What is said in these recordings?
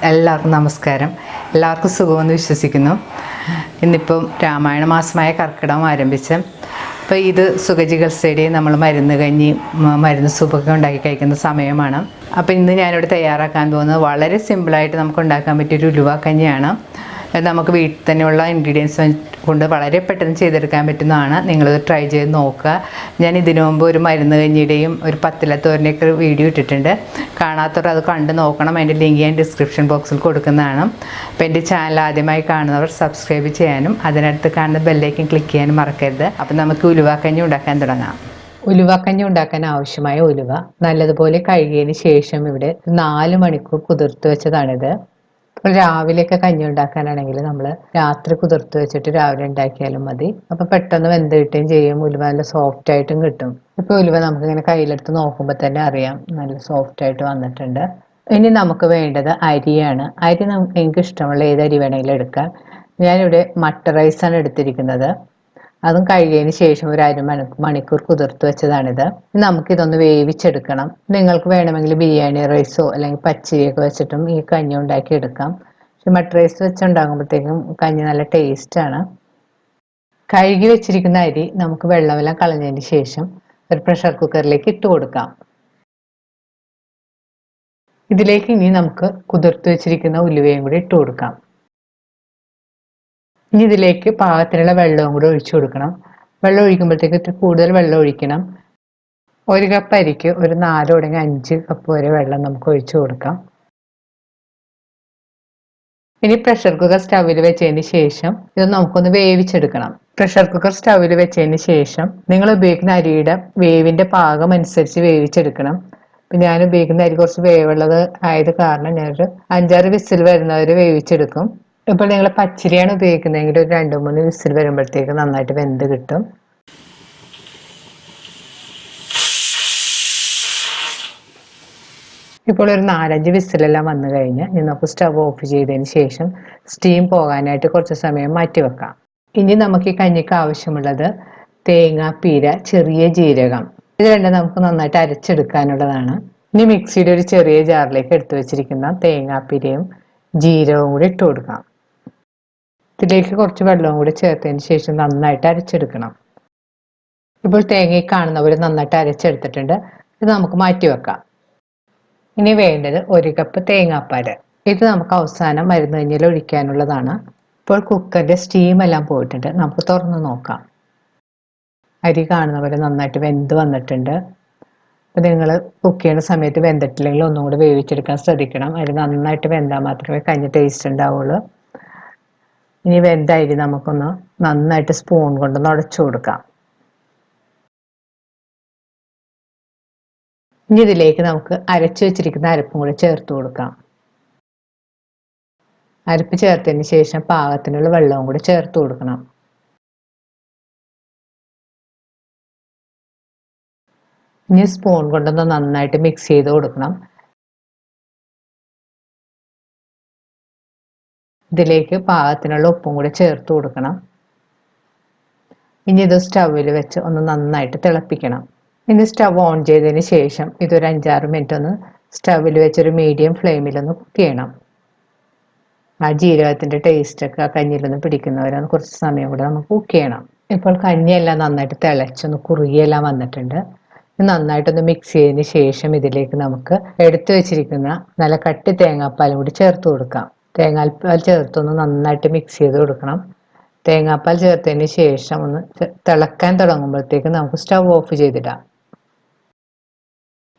എല്ലാവർക്കും നമസ്കാരം. എല്ലാവർക്കും സുഖമെന്ന് വിശ്വസിക്കുന്നു. ഇന്നിപ്പം രാമായണ മാസമായ കർക്കിടകം ആരംഭിച്ച അപ്പോൾ ഇത് സുഖചികിത്സയുടെയും നമ്മൾ മരുന്ന് കഞ്ഞി മരുന്ന് സൂപ്പൊക്കെ ഉണ്ടാക്കി കഴിക്കുന്ന സമയമാണ്. അപ്പോൾ ഇന്ന് ഞാനിവിടെ തയ്യാറാക്കാൻ പോകുന്നത് വളരെ സിമ്പിളായിട്ട് നമുക്ക് ഉണ്ടാക്കാൻ പറ്റിയൊരു ഉലുവ കഞ്ഞിയാണ്. നമുക്ക് വീട്ടിൽ തന്നെയുള്ള ഇൻഗ്രീഡിയൻസ് കൊണ്ട് വളരെ പെട്ടെന്ന് ചെയ്തെടുക്കാൻ പറ്റുന്നതാണ്. നിങ്ങളത് ട്രൈ ചെയ്ത് നോക്കുക. ഞാൻ ഇതിനു മുമ്പ് ഒരു മരുന്ന് കഞ്ഞിയുടെയും ഒരു പത്തിലത്തോരൻ്റെയൊക്കെ വീഡിയോ ഇട്ടിട്ടുണ്ട്. കാണാത്തവർ അത് കണ്ട് നോക്കണം. അതിൻ്റെ ലിങ്ക് ഞാൻ ഡിസ്ക്രിപ്ഷൻ ബോക്സിൽ കൊടുക്കുന്നതാണ്. അപ്പോൾ എൻ്റെ ചാനൽ ആദ്യമായി കാണുന്നവർ സബ്സ്ക്രൈബ് ചെയ്യാനും അതിനടുത്ത് കാണുന്ന ബെല്ലൈക്കൻ ക്ലിക്ക് ചെയ്യാനും മറക്കരുത്. അപ്പോൾ നമുക്ക് ഉലുവക്കഞ്ഞി ഉണ്ടാക്കാൻ തുടങ്ങാം. ഉലുവക്കഞ്ഞി ഉണ്ടാക്കാൻ ആവശ്യമായ ഉലുവ നല്ലതുപോലെ കഴുകിയതിന് ശേഷം ഇവിടെ 4 മണിക്കൂർ കുതിർത്ത് വെച്ചതാണിത്. ഇപ്പോൾ രാവിലെയൊക്കെ കഞ്ഞി ഉണ്ടാക്കാനാണെങ്കിൽ നമ്മൾ രാത്രി കുതിർത്ത് വെച്ചിട്ട് രാവിലെ ഉണ്ടാക്കിയാലും മതി. അപ്പോൾ പെട്ടെന്ന് വെന്ത് കിട്ടുകയും ചെയ്യും. ഉലുവ നല്ല സോഫ്റ്റ് ആയിട്ടും കിട്ടും. ഇപ്പോൾ ഉലുവ നമുക്കിങ്ങനെ കയ്യിലെടുത്ത് നോക്കുമ്പോൾ തന്നെ അറിയാം നല്ല സോഫ്റ്റ് ആയിട്ട് വന്നിട്ടുണ്ട്. ഇനി നമുക്ക് വേണ്ടത് അരിയാണ്. അരി നിങ്ങൾക്ക് ഇഷ്ടമുള്ള ഏത് അരി വേണമെങ്കിലും എടുക്കാം. ഞാനിവിടെ മട്ട റൈസാണ് എടുത്തിരിക്കുന്നത്. അതും കഴുകിയതിന് ശേഷം ഒരു മണിക്കൂർ കുതിർത്ത് വെച്ചതാണിത്. നമുക്കിതൊന്ന് വേവിച്ചെടുക്കണം. നിങ്ങൾക്ക് വേണമെങ്കിൽ ബിരിയാണി റൈസോ അല്ലെങ്കിൽ പച്ചരിയൊക്കെ വെച്ചിട്ടും ഈ കഞ്ഞി ഉണ്ടാക്കി എടുക്കാം. പക്ഷെ മട്ട റൈസ് വെച്ചുണ്ടാകുമ്പോഴത്തേക്കും കഞ്ഞി നല്ല ടേസ്റ്റാണ്. കഴുകി വെച്ചിരിക്കുന്ന അരി നമുക്ക് വെള്ളമെല്ലാം കളഞ്ഞതിന് ശേഷം ഒരു പ്രഷർ കുക്കറിലേക്ക് ഇട്ട് കൊടുക്കാം. ഇതിലേക്ക് ഇനി നമുക്ക് കുതിർത്ത് വെച്ചിരിക്കുന്ന ഉലുവയും കൂടി ഇട്ട് കൊടുക്കാം. ഇനി ഇതിലേക്ക് പാകത്തിനുള്ള വെള്ളവും കൂടി ഒഴിച്ചു കൊടുക്കണം. വെള്ളം ഒഴിക്കുമ്പോഴത്തേക്ക് ഇത്തിരി കൂടുതൽ വെള്ളം ഒഴിക്കണം. 1 കപ്പ് അരിക്ക് ഒരു 4 തുടങ്ങി 5 കപ്പ് വരെ വെള്ളം നമുക്ക് ഒഴിച്ചു കൊടുക്കാം. ഇനി പ്രഷർ കുക്കർ സ്റ്റൗവിൽ വെച്ചതിന് ശേഷം ഇത് നമുക്കൊന്ന് വേവിച്ചെടുക്കണം. പ്രഷർ കുക്കർ സ്റ്റൗവിൽ വെച്ചതിന് ശേഷം നിങ്ങൾ ഉപയോഗിക്കുന്ന അരിയുടെ വേവിന്റെ പാകം അനുസരിച്ച് വേവിച്ചെടുക്കണം. ഇപ്പം ഞാൻ ഉപയോഗിക്കുന്ന അരി കുറച്ച് വേവുള്ളത് ആയത് കാരണം ഞാനൊരു 5-6 വിസിൽ വരുന്നവരെ വേവിച്ചെടുക്കും. ഇപ്പോൾ നിങ്ങൾ പച്ചരിയാണ് ഉപയോഗിക്കുന്നതെങ്കിൽ ഒരു 2-3 വിസിൽ വരുമ്പോഴത്തേക്ക് നന്നായിട്ട് വെന്ത് കിട്ടും. ഇപ്പോൾ ഒരു 4-5 വിസിലെല്ലാം വന്നു കഴിഞ്ഞ് നമുക്ക് സ്റ്റവ് ഓഫ് ചെയ്തതിന് ശേഷം സ്റ്റീം പോകാനായിട്ട് കുറച്ച് സമയം മാറ്റി വെക്കാം. ഇനി നമുക്ക് ഈ കഞ്ഞിക്ക് ആവശ്യമുള്ളത് തേങ്ങാപ്പീര, ചെറിയ ജീരകം, ഇത് രണ്ടും നമുക്ക് നന്നായിട്ട് അരച്ചെടുക്കാനുള്ളതാണ്. ഇനി മിക്സിയുടെ ഒരു ചെറിയ ജാറിലേക്ക് എടുത്തു വെച്ചിരിക്കുന്ന തേങ്ങാപ്പീരയും ജീരകവും കൂടി ഇട്ട് കൊടുക്കാം. ഇതിലേക്ക് കുറച്ച് വെള്ളവും കൂടി ചേർത്തതിന് ശേഷം നന്നായിട്ട് അരച്ചെടുക്കണം. ഇപ്പോൾ തേങ്ങ കാണുന്ന പോലെ നന്നായിട്ട് അരച്ചെടുത്തിട്ടുണ്ട്. ഇത് നമുക്ക് മാറ്റി വെക്കാം. ഇനി വേണ്ടത് 1 കപ്പ് തേങ്ങാപ്പാൽ. ഇത് നമുക്ക് അവസാനം മരുന്ന് കഞ്ഞിയിൽ ഒഴിക്കാനുള്ളതാണ്. ഇപ്പോൾ കുക്കറിന്റെ സ്റ്റീം എല്ലാം പോയിട്ടുണ്ട്. നമുക്ക് തുറന്ന് നോക്കാം. അരി കാണുന്ന പോലെ നന്നായിട്ട് വെന്ത് വന്നിട്ടുണ്ട്. അപ്പോൾ നിങ്ങൾ കുക്ക് ചെയ്യുന്ന സമയത്ത് വെന്തിട്ടില്ലെങ്കിൽ ഒന്നും കൂടി വേവിച്ചെടുക്കാൻ ശ്രദ്ധിക്കണം. അരി നന്നായിട്ട് വെന്താൽ മാത്രമേ കഞ്ഞി ടേസ്റ്റ് ഉണ്ടാവുള്ളൂ. ഇനി വെന്ത അരി നമുക്കൊന്ന് നന്നായിട്ട് സ്പൂൺ കൊണ്ടൊന്ന് ഉടച്ചു കൊടുക്കാം. ഇനി ഇതിലേക്ക് നമുക്ക് അരച്ചു വെച്ചിരിക്കുന്ന അരപ്പും കൂടി ചേർത്ത് കൊടുക്കാം. അരപ്പ് ചേർത്തതിന് ശേഷം പാകത്തിനുള്ള വെള്ളവും കൂടി ചേർത്ത് കൊടുക്കണം. ഇനി സ്പൂൺ കൊണ്ടൊന്ന് നന്നായിട്ട് മിക്സ് ചെയ്ത് കൊടുക്കണം. ഇതിലേക്ക് പാകത്തിനുള്ള ഉപ്പും കൂടി ചേർത്ത് കൊടുക്കണം. ഇനി ഇത് സ്റ്റൗവിൽ വെച്ച് ഒന്ന് നന്നായിട്ട് തിളപ്പിക്കണം. ഇനി സ്റ്റവ് ഓൺ ചെയ്തതിന് ശേഷം ഇതൊരു 5-6 മിനിറ്റ് ഒന്ന് സ്റ്റൗവിൽ വെച്ചൊരു മീഡിയം ഫ്ലെയിമിലൊന്ന് കുക്ക് ചെയ്യണം. ആ ജീരകത്തിൻ്റെ ടേസ്റ്റൊക്കെ ആ കഞ്ഞിയിലൊന്ന് പിടിക്കുന്നവരെ കുറച്ച് സമയം കൂടെ നമുക്ക് കുക്ക് ചെയ്യണം. ഇപ്പോൾ കഞ്ഞിയെല്ലാം നന്നായിട്ട് തിളച്ചൊന്ന് കുറുകിയെല്ലാം വന്നിട്ടുണ്ട്. നന്നായിട്ടൊന്ന് മിക്സ് ചെയ്തതിന് ശേഷം ഇതിലേക്ക് നമുക്ക് എടുത്തു വെച്ചിരിക്കുന്ന നല്ല കട്ടി തേങ്ങാപ്പാലും കൂടി ചേർത്ത് കൊടുക്കാം. തേങ്ങാപ്പാൽ ചേർത്തൊന്ന് നന്നായിട്ട് മിക്സ് ചെയ്ത് കൊടുക്കണം. തേങ്ങാപ്പാൽ ചേർത്തതിന് ശേഷം ഒന്ന് തിളക്കാൻ തുടങ്ങുമ്പോഴത്തേക്ക് നമുക്ക് സ്റ്റവ് ഓഫ് ചെയ്തിടാം.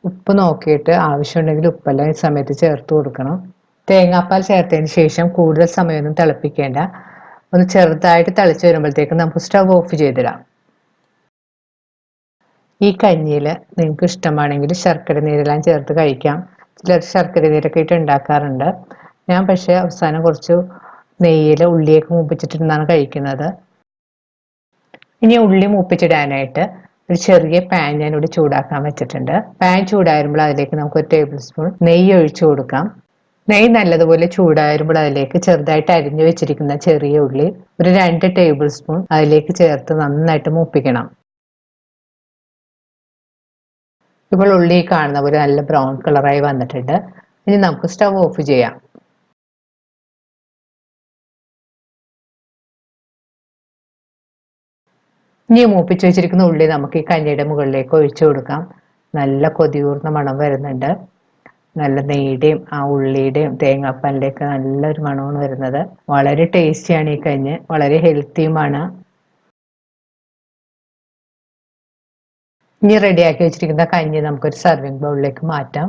ഉപ്പ് നോക്കിയിട്ട് ആവശ്യമുണ്ടെങ്കിൽ ഉപ്പെല്ലാം ഈ സമയത്ത് ചേർത്ത് കൊടുക്കണം. തേങ്ങാപ്പാൽ ചേർത്തതിന് ശേഷം കൂടുതൽ സമയമൊന്നും തിളപ്പിക്കേണ്ട. ഒന്ന് ചെറുതായിട്ട് തിളച്ച് വരുമ്പോഴത്തേക്ക് നമുക്ക് സ്റ്റവ് ഓഫ് ചെയ്തിടാം. ഈ കഞ്ഞിയിൽ നിങ്ങൾക്ക് ഇഷ്ടമാണെങ്കിൽ ശർക്കര നീരെല്ലാം ചേർത്ത് കഴിക്കാം. ചിലർ ശർക്കര നീരൊക്കെ ഇട്ട് ഉണ്ടാക്കാറുണ്ട്. ഞാൻ പക്ഷേ അവസാനം കുറച്ച് നെയ്യിൽ ഉള്ളിയൊക്കെ മൂപ്പിച്ചിട്ടിരുന്നാണ് കഴിക്കുന്നത്. ഇനി ഉള്ളി മൂപ്പിച്ചിടാനായിട്ട് ഒരു ചെറിയ പാൻ ഞാനിവിടെ ചൂടാക്കാൻ വെച്ചിട്ടുണ്ട്. പാൻ ചൂടായിരുമ്പോൾ അതിലേക്ക് നമുക്ക് 1 ടേബിൾ സ്പൂൺ നെയ്യ് ഒഴിച്ചു കൊടുക്കാം. നെയ്യ് നല്ലതുപോലെ ചൂടായിരുമ്പോൾ അതിലേക്ക് ചെറുതായിട്ട് അരിഞ്ഞു വെച്ചിരിക്കുന്ന ചെറിയ ഉള്ളി ഒരു 2 ടേബിൾ സ്പൂൺ അതിലേക്ക് ചേർത്ത് നന്നായിട്ട് മൂപ്പിക്കണം. ഇപ്പോൾ ഉള്ളി കാണുന്ന പോലെ നല്ല ബ്രൗൺ കളറായി വന്നിട്ടുണ്ട്. ഇനി നമുക്ക് സ്റ്റവ് ഓഫ് ചെയ്യാം. ഇനി മൂപ്പിച്ച് വെച്ചിരിക്കുന്ന ഉള്ളി നമുക്ക് ഈ കഞ്ഞിയുടെ മുകളിലേക്ക് ഒഴിച്ചു കൊടുക്കാം. നല്ല കൊതിയൂർന്ന മണം വരുന്നുണ്ട്. നല്ല നെയ്യുടെയും ആ ഉള്ളിയുടെയും തേങ്ങാപ്പാലിൻ്റെ ഒക്കെ നല്ലൊരു മണമാണ് വരുന്നത്. വളരെ ടേസ്റ്റിയാണ് ഈ കഞ്ഞി, വളരെ ഹെൽത്തിയുമാണ്. ഇനി റെഡിയാക്കി വെച്ചിരിക്കുന്ന കഞ്ഞി നമുക്കൊരു സർവിങ് ബൗളിലേക്ക് മാറ്റാം.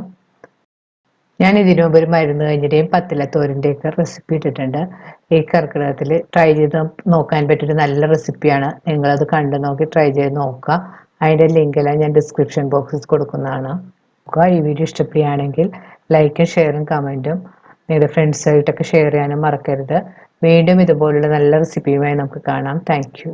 ഞാൻ ഇതിനു മുമ്പ് ഒരു മരുന്ന് കഞ്ഞിയുടെയും പത്തിലത്തോരൻ്റെയും ഒക്കെ റെസിപ്പി ഇട്ടിട്ടുണ്ട്. ഈ കർക്കിടകത്തിൽ ട്രൈ ചെയ്ത് നോക്കാൻ പറ്റിയൊരു നല്ല റെസിപ്പിയാണ്. നിങ്ങളത് കണ്ടു നോക്കി ട്രൈ ചെയ്ത് നോക്കുക. അതിൻ്റെ ലിങ്കെല്ലാം ഞാൻ ഡിസ്ക്രിപ്ഷൻ ബോക്സിൽ കൊടുക്കുന്നതാണ്. ഈ വീഡിയോ ഇഷ്ടപ്പെടുകയാണെങ്കിൽ ലൈക്കും ഷെയറും കമൻറ്റും നിങ്ങളുടെ ഫ്രണ്ട്സായിട്ടൊക്കെ ഷെയർ ചെയ്യാനും മറക്കരുത്. വീണ്ടും ഇതുപോലുള്ള നല്ല റെസിപ്പിയുമായി നമുക്ക് കാണാം. Thank you.